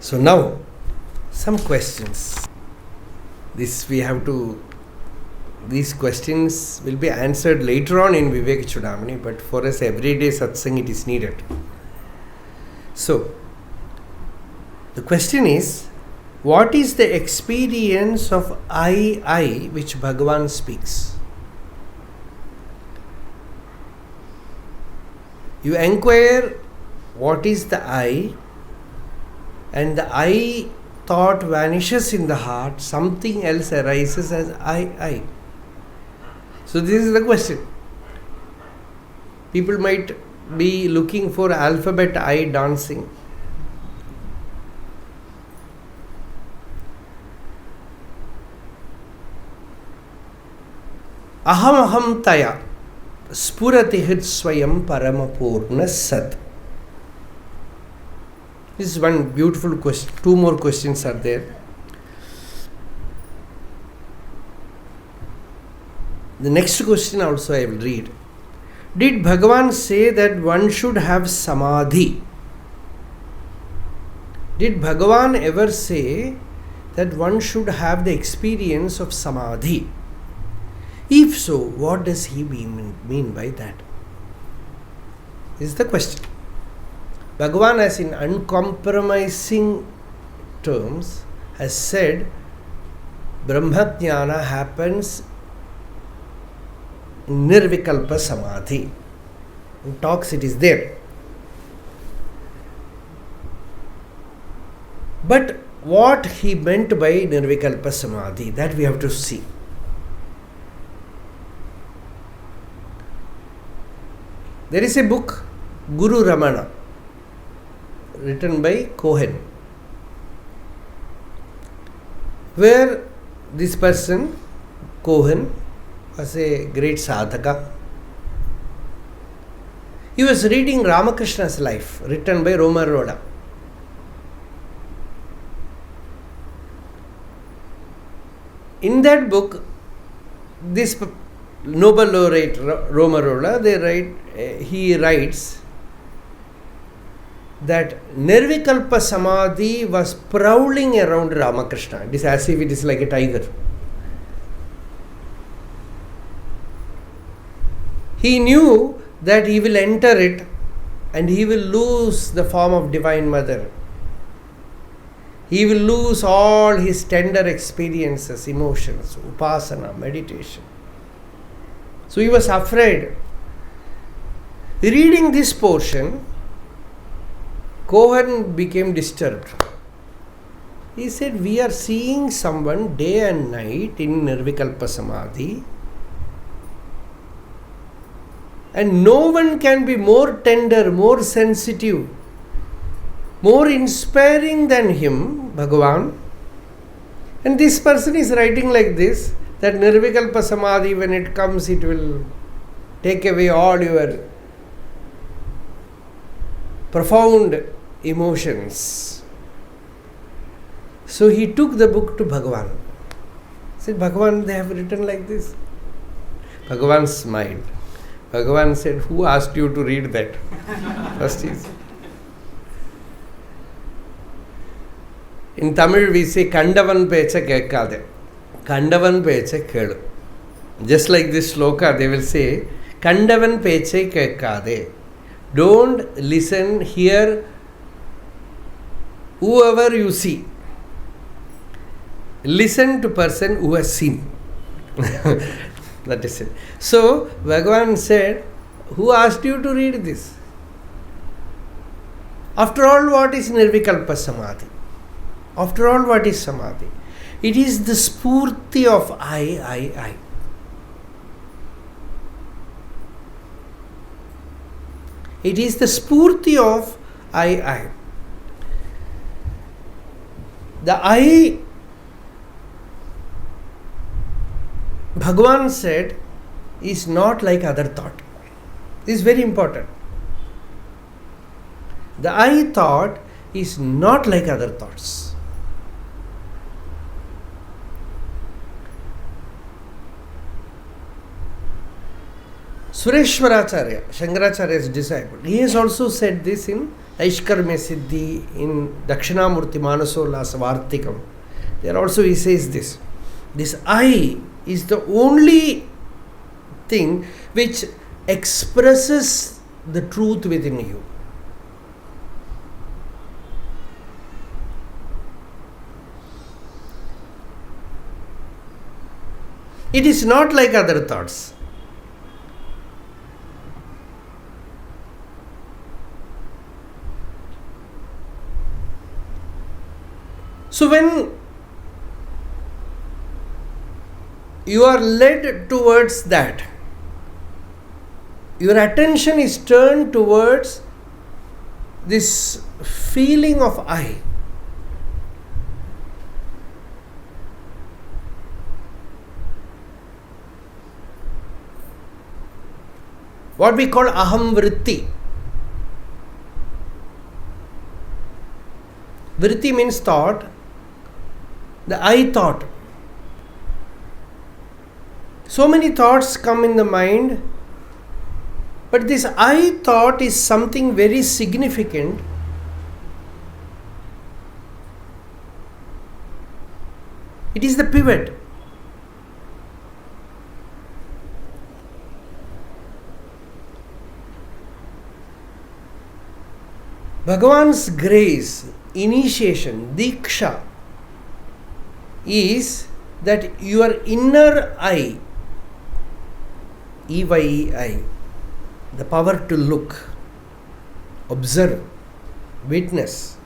So now, some questions. These questions will be answered later on in Vivek Chudamani, but for us everyday satsang it is needed. So, the question is, what is the experience of I which Bhagavan speaks? You inquire what is the I, and the I thought vanishes in the heart, something else arises as I. So this is the question. People might be looking for alphabet I dancing. Aham taya spurati hid swayam paramapurna sat. This is one beautiful question. Two more questions are there. The next question also I will read. Did Bhagavan say that one should have Samādhi? Did Bhagavan ever say that one should have the experience of Samādhi? If so, what does he mean by that? This is the question. Bhagavan, as in uncompromising terms, has said Brahmajnana happens in Nirvikalpa Samadhi. In talks it is there. But what he meant by Nirvikalpa Samadhi, that we have to see. There is a book, Guru Ramana, written by Cohen, where this person, Cohen, was a great sadhaka. He was reading Ramakrishna's life, written by Romarola. In that book, this Nobel laureate Romarola, he writes that Nirvikalpa Samadhi was prowling around Ramakrishna. It is as if it is like a tiger. He knew that he will enter it and he will lose the form of Divine Mother. He will lose all his tender experiences, emotions, upasana, meditation. So he was afraid. Reading this portion, Cohen became disturbed. He said, we are seeing someone day and night in Nirvikalpa Samadhi, and no one can be more tender, more sensitive, more inspiring than him, Bhagavan. And this person is writing like this, that Nirvikalpa Samadhi, when it comes, it will take away all your profound emotions. So he took the book to Bhagavan. He said, Bhagavan, they have written like this. Bhagavan smiled. Bhagavan said, who asked you to read that? First is. In Tamil we say, Kandavan pecha kekkade. Kandavan pecha kelu. Just like this sloka, they will say, Kandavan pecha kekkade. Don't listen, hear whoever you see. Listen to person who has seen. That is it. So, Bhagavan said, who asked you to read this? After all, what is Nirvikalpa Samadhi? After all, what is Samadhi? It is the spurti of I. It is the spurti of I. The I, Bhagavan said, is not like other thought. This is very important. The I thought is not like other thoughts. Sureshwaracharya, Shankaracharya's disciple, he has also said this in Aishkarmya Siddhi, in Dakshinamurti Manasolas Vartikam. There also he says this. This I is the only thing which expresses the truth within you. It is not like other thoughts. So when you are led towards that, your attention is turned towards this feeling of I. What we call aham vritti. Vritti means thought. The I thought. So many thoughts come in the mind, but this I thought is something very significant. It is the pivot. Bhagavan's grace, initiation, diksha, is that your inner I, EYEI, the power to look, observe, witness,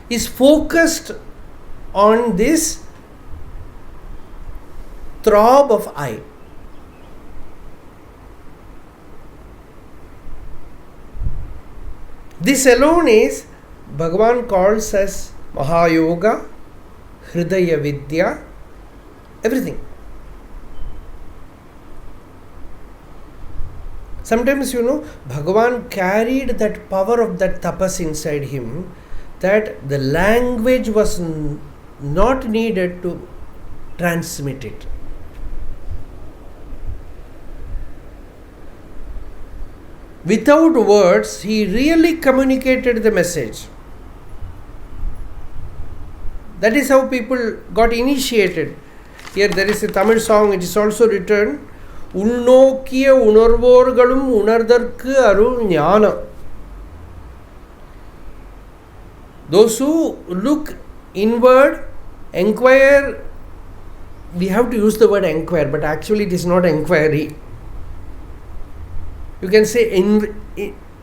is focused on this throb of I. This alone is, Bhagavan calls as Mahayoga, Hridaya Vidya, everything. Sometimes, Bhagavan carried that power of that tapas inside him, that the language was not needed to transmit it. Without words, he really communicated the message. That is how people got initiated. Here there is a Tamil song, it is also written, Ulnokiya unarvorgalum unardarku arul jnana. Those who look inward, enquire, we have to use the word enquire, but actually it is not enquiry. You can say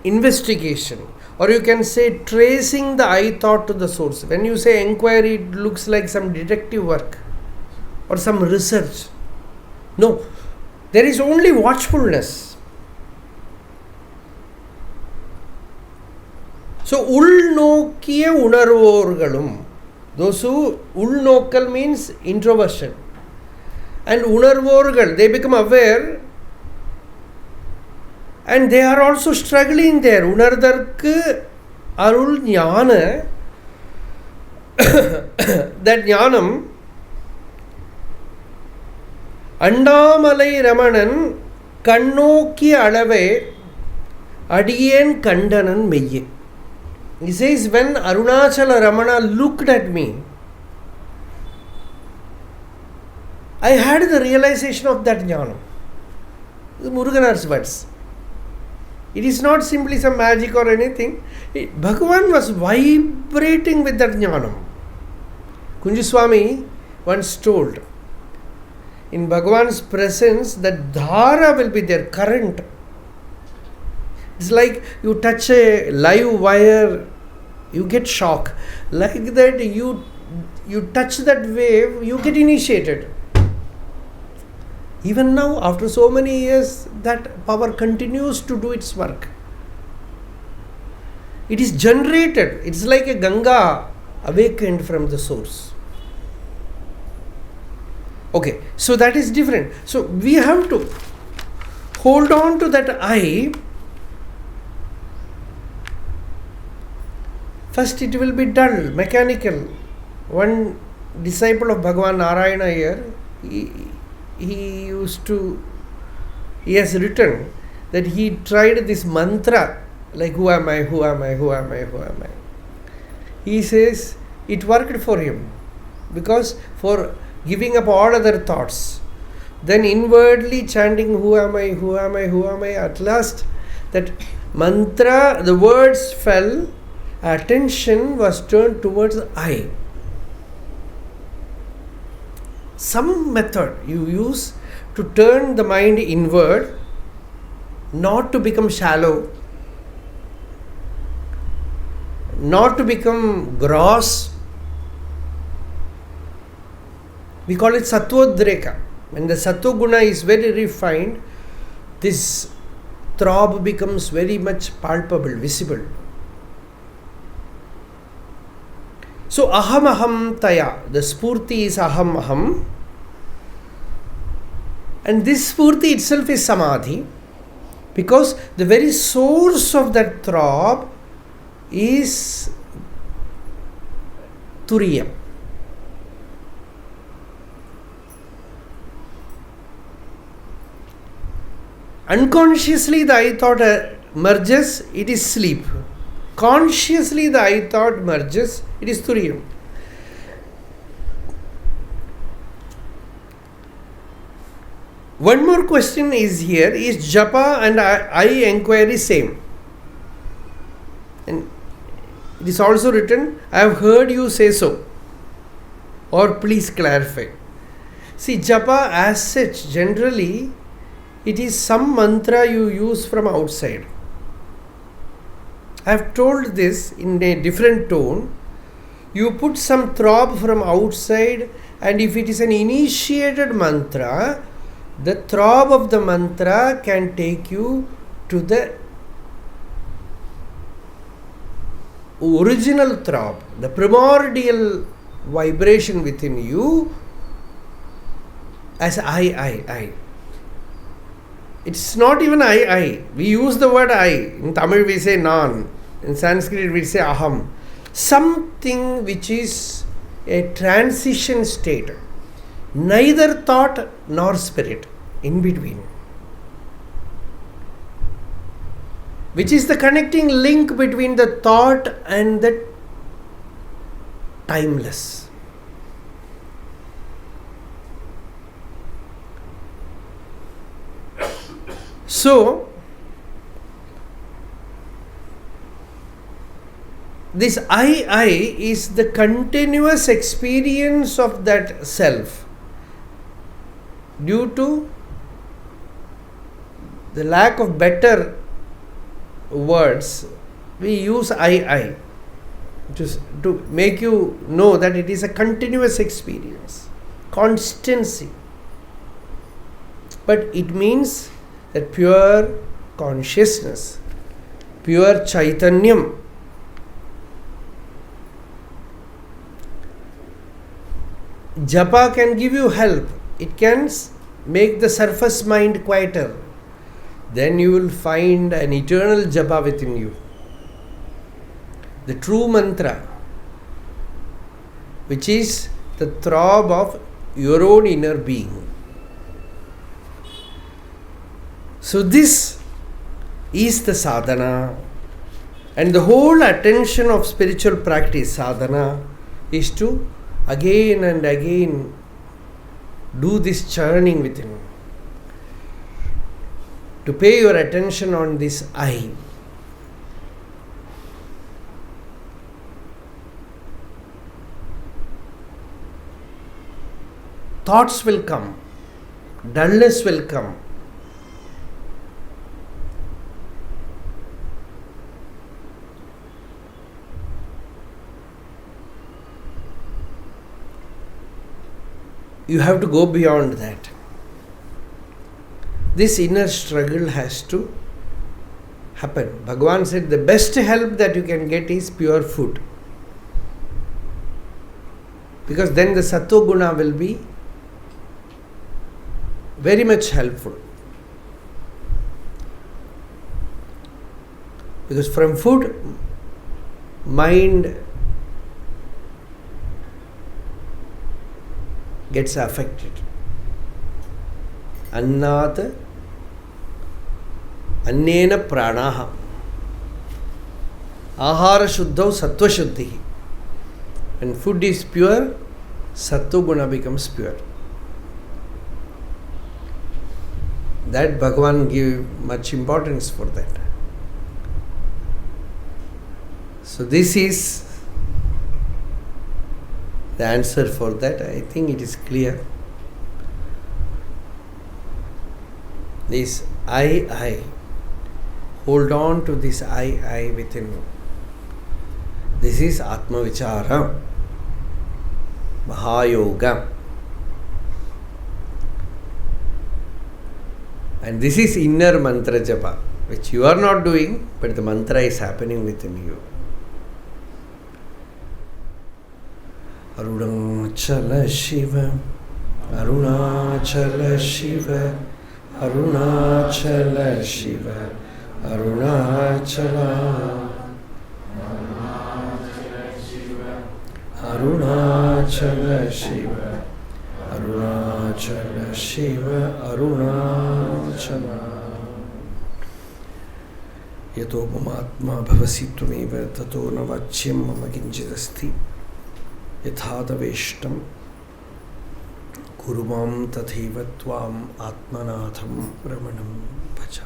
investigation, or you can say tracing the I thought to the source. When you say enquiry, it looks like some detective work or some research. No, there is only watchfulness. So, ulnokiya unarvorgalum. Those who, ulnokal means introversion. And unarvorgal, they become aware. And they are also struggling there. Unardarku arul jnana. That jnanam. Andamalai Ramanan Kannoki alave Adiyen Kandanan meye. He says, when Arunachala Ramana looked at me, I had the realization of that jnana. Muruganar's words. It is not simply some magic or anything. Bhagavan was vibrating with that jnanam. Swami once told, in Bhagavan's presence, that dhara will be there, current. It's like you touch a live wire, you get shock. Like that, you touch that wave, you get initiated. Even now, after so many years, that power continues to do its work. It is generated. It's like a Ganga awakened from the source. Okay, so that is different. So we have to hold on to that I First it will be dull, mechanical. One disciple of Bhagavan Narayana here, he has written that he tried this mantra, like who am I, who am I, who am I, who am I. He says it worked for him, because for giving up all other thoughts, then inwardly chanting who am I, who am I, who am I, at last that mantra, the words fell, attention was turned towards I. Some method you use to turn the mind inward, not to become shallow, not to become gross. We call it sattvodreka. When the sattva guna is very refined, this throb becomes very much palpable, visible. So aham aham taya, the spurti is aham aham, and this spurti itself is samadhi, because the very source of that throb is turiyam. Unconsciously the I thought merges, it is sleep. Consciously the I thought merges, it is turiyam. One more question is here, is japa and I enquiry same? And it is also written, I have heard you say so, or please clarify. See, japa as such, generally it is some mantra you use from outside. I have told this in a different tone. You put some throb from outside, and if it is an initiated mantra, the throb of the mantra can take you to the original throb, the primordial vibration within you as I. It's not even I. We use the word I. In Tamil we say nan. In Sanskrit we say aham. Something which is a transition state. Neither thought nor spirit. In between. Which is the connecting link between the thought and the timeless. So, this I is the continuous experience of that self. Due to the lack of better words, we use I just to make you know that it is a continuous experience, constancy. But it means that pure consciousness, pure chaitanyam. Japa can give you help. It can make the surface mind quieter. Then you will find an eternal japa within you. The true mantra, which is the throb of your own inner being. So this is the sadhana, and the whole attention of spiritual practice, sadhana, is to again and again do this churning within, to pay your attention on this I. Thoughts will come, dullness will come. You have to go beyond that. This inner struggle has to happen. Bhagavan said the best help that you can get is pure food. Because then the sattva guna will be very much helpful. Because from food mind gets affected. Annat annena pranaha. Ahara shuddhau sattva shuddhi. When food is pure, sattva guna becomes pure. That Bhagavan give much importance for that. So this is the answer for that. I think it is clear. This I. Hold on to this I within you. This is Atma Vichara, Mahayoga. And this is inner mantra japa, which you are not doing, but the mantra is happening within you. Arunachala Shiva, Arunachala Shiva, Arunachala Shiva, Arunachala, Arunachala Shiva, Arunachala Shiva, Arunachala. Yato mamatma bhavasi tvameva tato na vachyam mama kinchidasti yathadaveshtam kurumam tatheva tvam atmanatham ramanam bhaja.